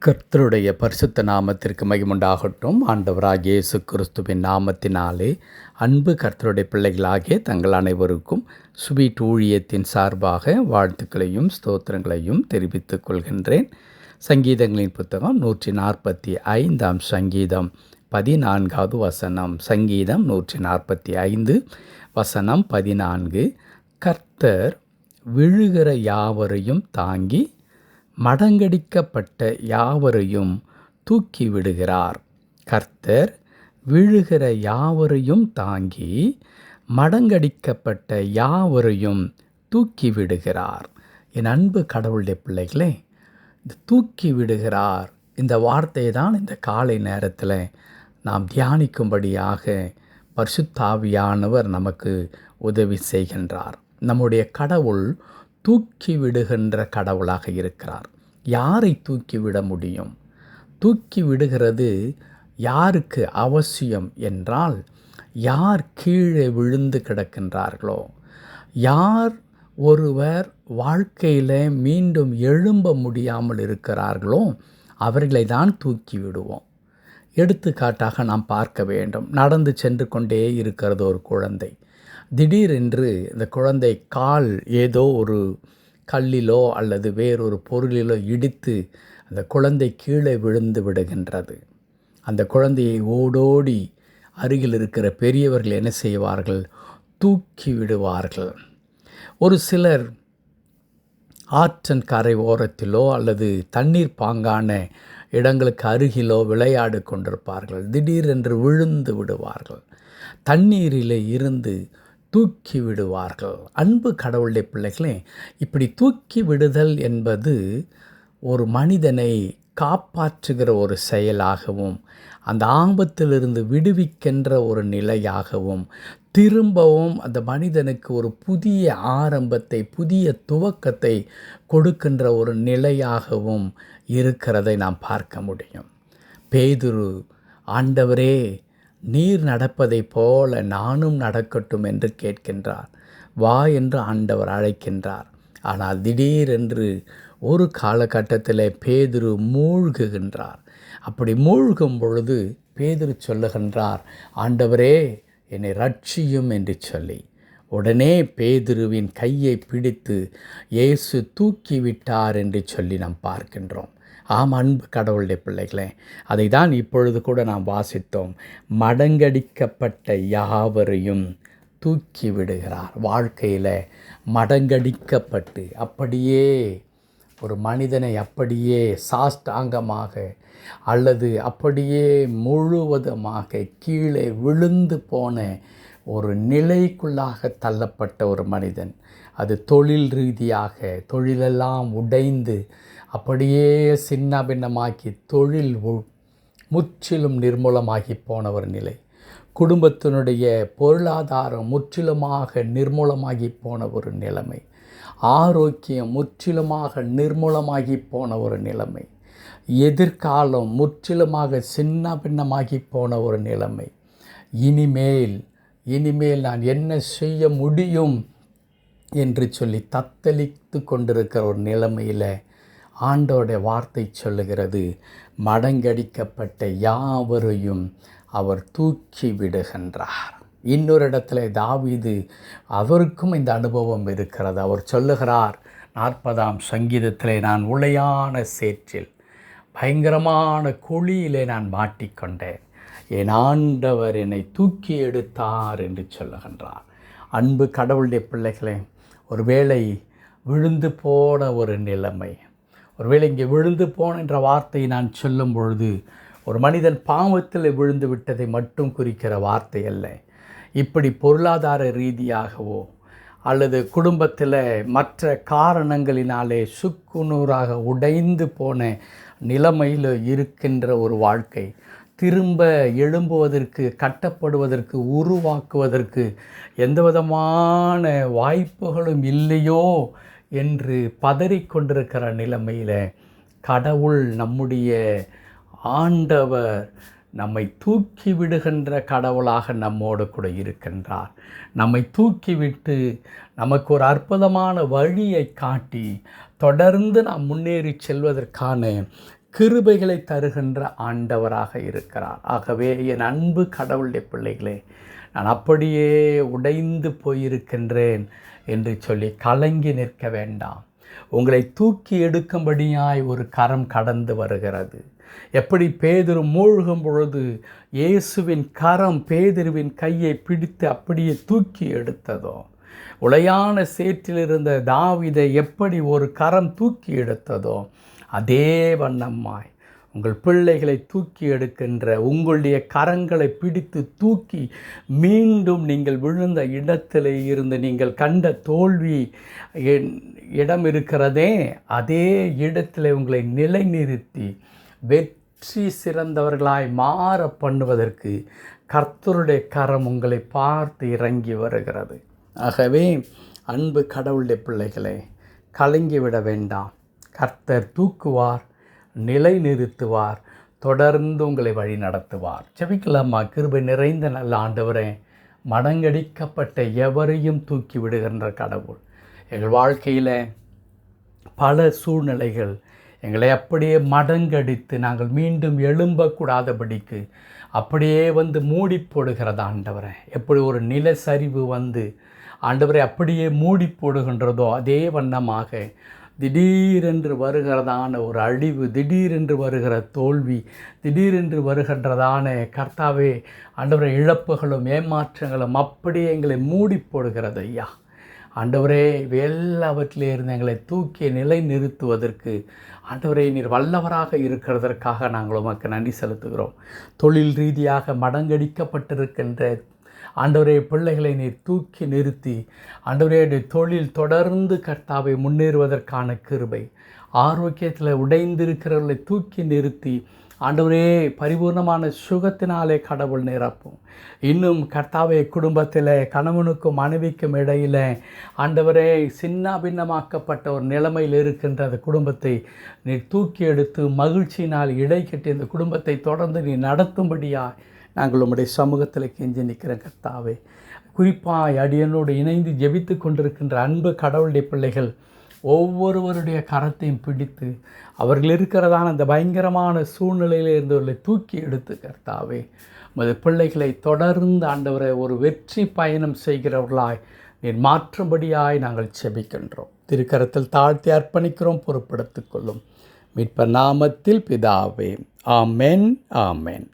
கர்த்தருடைய பரிசுத்த நாமத்திற்கு மகிமுண்டாகட்டும். ஆண்டவராகிய இயேசு கிறிஸ்துவின் நாமத்தினாலே அன்பு கர்த்தருடைய பிள்ளைகளாகிய தங்கள் அனைவருக்கும் ஸ்வீட் ஊழியத்தின் சார்பாக வாழ்த்துக்களையும் ஸ்தோத்திரங்களையும் தெரிவித்துக் கொள்கின்றேன். சங்கீதங்களின் புத்தகம் 145 சங்கீதம் 14வது வசனம். சங்கீதம் 145 வசனம் 14. கர்த்தர் விழுகிற யாவரையும் தாங்கி மடங்கடிக்கப்பட்ட யாவரையும் தூக்கி விடுகிறார். கர்த்தர் விழுகிற யாவரையும் தாங்கி மடங்கடிக்கப்பட்ட யாவரையும் தூக்கி விடுகிறார். என் அன்பு கடவுளுடைய பிள்ளைகளே, இந்த தூக்கி விடுகிறார் இந்த வார்த்தையை தான் இந்த காலை நேரத்தில் நாம் தியானிக்கும்படியாக பரிசுத்தாவியானவர் நமக்கு உதவி செய்கின்றார். நம்முடைய கடவுள் தூக்கி விடுகின்ற கடவுளாக இருக்கிறார். யாரை தூக்கி விட முடியும்? தூக்கி விடுகிறது யாருக்கு அவசியம் என்றால், யார் கீழே விழுந்து கிடக்கின்றார்களோ, யார் ஒருவர் வாழ்க்கையில் மீண்டும் எழும்ப முடியாமல் இருக்கிறார்களோ அவர்களை தான் தூக்கி விடுவோம். எடுத்துக்காட்டாக நாம் பார்க்க வேண்டும். நடந்து சென்று கொண்டே இருக்கிறது ஒரு குழந்தை. திடீரென்று இந்த குழந்தை கால் ஏதோ ஒரு கல்லிலோ அல்லது வேறொரு பொருளிலோ இடித்து அந்த குழந்தை கீழே விழுந்து விடுகின்றது. அந்த குழந்தையை ஓடோடி அருகில் இருக்கிற பெரியவர்கள் என்ன செய்வார்கள்? தூக்கி விடுவார்கள். ஒரு சிலர் ஆற்றன் கரை ஓரத்திலோ அல்லது தண்ணீர் பாங்கான இடங்களுக்கு அருகிலோ விளையாடு கொண்டிருப்பார்கள். திடீரென்று விழுந்து விடுவார்கள். தண்ணீரிலே இருந்து தூக்கி விடுவார்கள். அன்பு கடவுளுடைய பிள்ளைகளே, இப்படி தூக்கி விடுதல் என்பது ஒரு மனிதனை காப்பாற்றுகிற ஒரு செயலாகவும், அந்த ஆபத்திலிருந்து விடுவிக்கின்ற ஒரு நிலையாகவும், திரும்பவும் அந்த மனிதனுக்கு ஒரு புதிய ஆரம்பத்தை, புதிய துவக்கத்தை கொடுக்கின்ற ஒரு நிலையாகவும் இருக்கிறதை நாம் பார்க்க முடியும். பேதுரு, ஆண்டவரே, நீர் நடப்பதைப் போல நானும் நடக்கட்டும் என்று கேட்கின்றார். வா என்று ஆண்டவர் அழைக்கின்றார். ஆனால் திடீரென்று ஒரு காலகட்டத்தில் பேதுரு மூழ்குகின்றார். அப்படி மூழ்கும் பொழுது பேதுரு சொல்லுகின்றார், ஆண்டவரே, என்னை ரட்சியும் என்று சொல்லி. உடனே பேதுருவின் கையை பிடித்து இயேசு தூக்கிவிட்டார் என்று சொல்லி நாம் பார்க்கின்றோம். ஆம், அன்பு கடவுளுடைய பிள்ளைகளே, அதை தான் இப்பொழுது கூட நாம் வாசித்தோம். மடங்கடிக்கப்பட்ட யாவரையும் தூக்கி விடுகிறார். வாழ்க்கையில் மடங்கடிக்கப்பட்டு அப்படியே ஒரு மனிதனை அப்படியே சாஷ்டாங்கமாக அல்லது அப்படியே முழுவதுமாக கீழே விழுந்து போன ஒரு நிலைக்குள்ளாக தள்ளப்பட்ட ஒரு மனிதன், அது தொழில் ரீதியாக தொழிலெல்லாம் உடைந்து அப்படியே சின்ன பின்னமாக்கி தொழில் முற்றிலும் நிர்மூலமாகி போன ஒரு நிலை, குடும்பத்தினுடைய பொருளாதாரம் முற்றிலுமாக நிர்மூலமாகி போன ஒரு நிலைமை, ஆரோக்கியம் முற்றிலுமாக நிர்மூலமாகி போன ஒரு நிலைமை, எதிர்காலம் முற்றிலுமாக சின்ன பின்னமாகி போன ஒரு நிலைமை. இனிமேல் நான் என்ன செய்ய முடியும் என்று சொல்லி தத்தளித்து கொண்டிருக்கிற ஒரு நிலைமையில் ஆண்டவருடைய வார்த்தை சொல்லுகிறது, மடங்கடிக்கப்பட்ட யாவரையும் அவர் தூக்கி விடுகின்றார். இன்னொரு இடத்துல தாவீது, அவருக்கும் இந்த அனுபவம் இருக்கிறது. அவர் சொல்லுகிறார் 40ஆம் சங்கீதத்திலே, நான் உளையான சேற்றில் பயங்கரமான குழியிலே நான் மாட்டிக்கொண்டேன், என் ஆண்டவர் என்னை தூக்கி எடுத்தார் என்று சொல்லுகின்றார். அன்பு கடவுளுடைய பிள்ளைகளே, ஒருவேளை விழுந்து போன ஒரு நிலைமை, ஒருவேளை இங்கே விழுந்து போன என்ற வார்த்தையை நான் சொல்லும் பொழுது ஒரு மனிதன் பாவத்தில் விழுந்து விட்டதை மட்டும் குறிக்கிற வார்த்தை அல்ல. இப்படி பொருளாதார ரீதியாகவோ அல்லது குடும்பத்தில் மற்ற காரணங்களினாலே சுக்குநூறாக உடைந்து போன நிலைமையில் இருக்கின்ற ஒரு வாழ்க்கை, திரும்ப எழும்புவதற்கு, கட்டப்படுவதற்கு, உருவாக்குவதற்கு எந்த விதமான வாய்ப்புகளும் இல்லையோ என்று பதறிக்கொண்டிருக்கிற நிலைமையில் கடவுள், நம்முடைய ஆண்டவர் நம்மை தூக்கி விடுகின்ற கடவுளாக நம்மோடு கூட இருக்கின்றார். நம்மை தூக்கிவிட்டு நமக்கு ஒரு அற்புதமான வழியை காட்டி தொடர்ந்து நாம் முன்னேறி செல்வதற்கான கிருபைகளை தருகின்ற ஆண்டவராக இருக்கிறார். ஆகவே என் அன்பு கடவுளுடைய பிள்ளைகளே, நான் அப்படியே உடைந்து போயிருக்கின்றேன் என்று சொல்லி கலங்கி நிற்க வேண்டாம். உங்களை தூக்கி எடுக்கும்படியாய் ஒரு கரம் கடந்து வருகிறது. எப்படி பேதுரு மூழ்கும் பொழுது இயேசுவின் கரம் பேதுருவின் கையை பிடித்து அப்படியே தூக்கி எடுத்ததோ, உளையான சேற்றில் இருந்த தாவீதை எப்படி ஒரு கரம் தூக்கி எடுத்ததோ, அதே வண்ணமாய் உங்கள் பிள்ளைகளை தூக்கி எடுக்கின்ற உங்களுடைய கரங்களை பிடித்து தூக்கி மீண்டும் நீங்கள் விழுந்த இடத்திலே இருந்து நீங்கள் கண்ட தோல்வி இடம் இருக்கிறதே, அதே இடத்திலே உங்களை நிலைநிறுத்தி வெற்றி சிறந்தவர்களாய் மாற பண்ணுவதற்கு கர்த்தருடைய கரம் உங்களை பார்த்து இறங்கி வருகிறது. ஆகவே அன்பு கடவுளுடைய பிள்ளைகளே, கலங்கிவிட வேண்டாம். கர்த்தர் தூக்குவார், நிலை நிறுத்துவார், தொடர்ந்து உங்களை வழி நடத்துவார். ஜெபிக்கலாமா? கிருபை நிறைந்த நல்ல ஆண்டவரே, மடங்கடிக்கப்பட்ட எவரையும் தூக்கி விடுகின்ற கடவுள், எங்கள் வாழ்க்கையில் பல சூழ்நிலைகள் எங்களை அப்படியே மடங்கடித்து நாங்கள் மீண்டும் எழும்பக்கூடாதபடிக்கு அப்படியே வந்து மூடி போடுகிறது ஆண்டவரே. எப்படி ஒரு நிலச்சரிவு வந்து ஆண்டவரை அப்படியே மூடி போடுகின்றதோ, அதே வண்ணமாக திடீரென்று வருகிறதான ஒரு அழிவு, திடீரென்று வருகிற தோல்வி, திடீரென்று வருகின்றதான கர்த்தாவே ஆண்டவரை இழப்புகளும் ஏமாற்றங்களும் அப்படியே எங்களை மூடி போடுகிறது ஐயா. ஆண்டவரே, எல்லாவற்றிலே இருந்து எங்களை தூக்கி நிலை நிறுத்துவதற்கு ஆண்டவரே நீர் வல்லவராக இருக்கிறதற்காக நாங்கள் உமக்கு நன்றி செலுத்துகிறோம். தொழில் ரீதியாக மடங்கடிக்கப்பட்டிருக்கின்ற ஆண்டவரே பிள்ளைகளை நீர் தூக்கி நிறுத்தி ஆண்டவரே தொழில் தொடர்ந்து கர்த்தாவை முன்னேறுவதற்கான கிருபை, ஆரோக்கியத்தில் உடைந்திருக்கிறவர்களை தூக்கி நிறுத்தி ஆண்டவரே பரிபூர்ணமான சுகத்தினாலே கடவுள் நிரப்பும். இன்னும் கர்த்தாவே குடும்பத்தில் கணவனுக்கும் மனைவிக்கும் இடையில் ஆண்டவரே சின்ன பின்னமாக்கப்பட்ட ஒரு நிலைமையில் இருக்கின்ற அந்த குடும்பத்தை நீ தூக்கி எடுத்து மகிழ்ச்சியினால் இடை கட்டி அந்த குடும்பத்தை தொடர்ந்து நீ நடத்தும்படியாக நாங்கள் உம்முடைய சமூகத்தில் கெஞ்சி நிற்கிற கர்த்தாவே. குறிப்பாக அடியனோடு இணைந்து ஜெபித்து கொண்டிருக்கின்ற அன்பு கடவுளுடைய பிள்ளைகள் ஒவ்வொருவருடைய கரத்தையும் பிடித்து அவர்கள் இருக்கிறதான அந்த பயங்கரமான சூழ்நிலையில் இருந்தவர்களை தூக்கி எடுத்து கர்த்தாவே உமது பிள்ளைகளை தொடர்ந்து ஆண்டவரை ஒரு வெற்றி பயணம் செய்கிறவர்களாய் நீர் மாற்றும்படியாய் நாங்கள் செபிக்கின்றோம். திருக்கரத்தில் தாழ்த்தி அர்ப்பணிக்கிறோம், பொறுப்படுத்திக் கொள்ளும் மீட்பர் நாமத்தில் பிதாவே. ஆமென், ஆமென்.